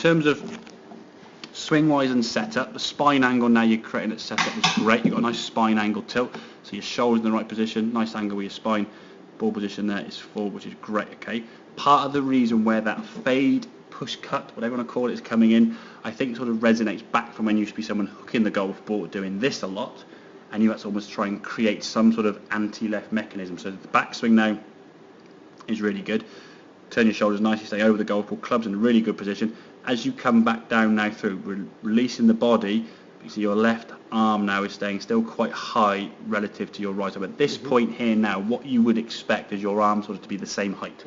terms of swing wise and setup, the spine angle now you're creating at setup is great. You've got a nice spine angle tilt, so your shoulders in the right position, nice angle with your spine. Ball position there is forward, which is great. Okay, part of the reason where that fade, push cut, whatever you want to call it, is coming in, I think sort of resonates back from when you used to be someone hooking the golf ball, doing this a lot, and you had to almost try and create some sort of anti-left mechanism. So the backswing now is really good. Turn your shoulders nicely, stay over the golf ball, club's in a really good position. As you come back down now through, releasing the body, you see your left arm now is staying still quite high relative to your right arm. At this point here now, what you would expect is your arm sort of to be the same height.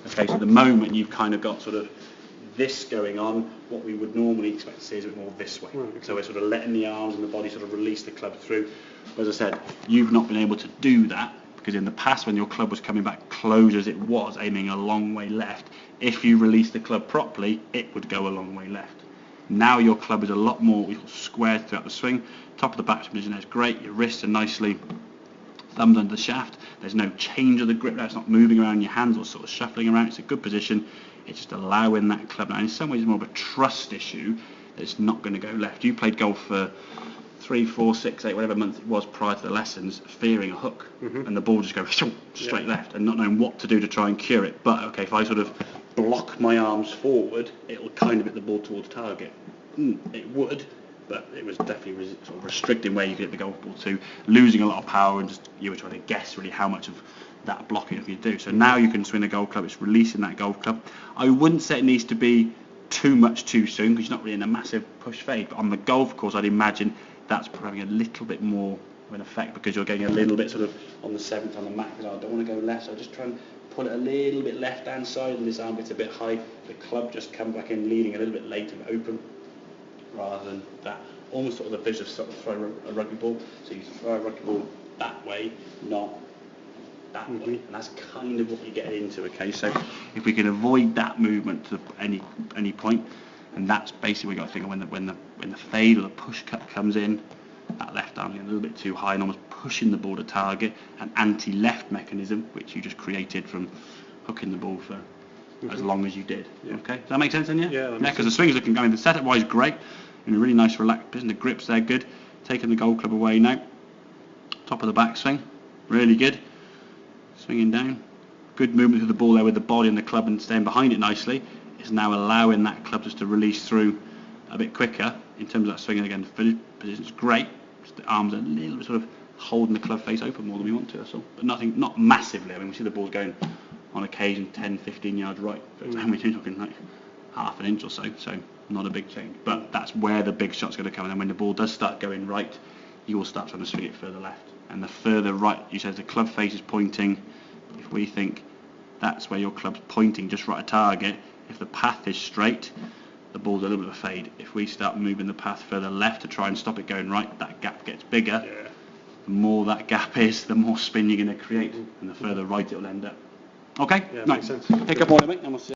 Okay, so the moment you've kind of got sort of this going on, what we would normally expect to see is a bit more this way. Right, okay. So we're sort of letting the arms and the body sort of release the club through. As I said, you've not been able to do that, because in the past when your club was coming back close as it was, aiming a long way left, if you release the club properly, it would go a long way left. Now your club is a lot more squared throughout the swing. Top of the back position is great. Your wrists are nicely thumbed under the shaft. There's no change of the grip now. It's not moving around your hands or sort of shuffling around. It's a good position. It's just allowing that club. Now in some ways it's more of a trust issue that it's not going to go left. You played golf for 3, 4, 6, 8, whatever month it was prior to the lessons, fearing a hook, and the ball just goes straight left, and not knowing what to do to try and cure it. But okay, if I sort of block my arms forward, it'll kind of hit the ball towards target. It would, but it was definitely sort of restricting where you could hit the golf ball to, losing a lot of power, and just you were trying to guess really how much of that blocking you do. So now you can swing a golf club. It's releasing that golf club. I wouldn't say it needs to be too much too soon, because you're not really in a massive push fade. But on the golf course, I'd imagine that's probably a little bit more of an effect, because you're getting a little bit sort of on the 7th on the mat, because I don't want to go left, so I just try and pull it a little bit left hand side, and this arm bit's a bit high, the club just come back in leading a little bit late and open, rather than that, almost sort of the vision of sort of throw a rugby ball. So you throw a rugby ball that way, not that way, and that's kind of what you get into. Okay, so if we can avoid that movement to any point, and that's basically what you got to think of when the fade or the push cut comes in, that left arm is a little bit too high and almost pushing the ball to target, an anti-left mechanism which you just created from hooking the ball for as long as you did. Okay, does that make sense then? Yeah, because the swing's looking, I mean, the setup wise great, in a really nice relaxed position, the grips there good, taking the golf club away now, top of the backswing, really good, swinging down, good movement through the ball there with the body and the club and staying behind it nicely. Is now allowing that club just to release through a bit quicker. In terms of that swinging again, the position's great. Just the arms are a little bit sort of holding the club face open more than we want to, that's all. But not massively. I mean, we see the ball going on occasion 10, 15 yards right. So we're talking like half an inch or so, so not a big change. But that's where the big shot's going to come. And then when the ball does start going right, you will start trying to swing it further left. And the further right, you said the club face is pointing, if we think that's where your club's pointing, just right at target, if the path is straight, the ball's a little bit of a fade. If we start moving the path further left to try and stop it going right, that gap gets bigger. The more that gap is, the more spin you're going to create, and the further right it will end up. Okay? Yeah, makes sense. Pick up on it, mate, and we'll see.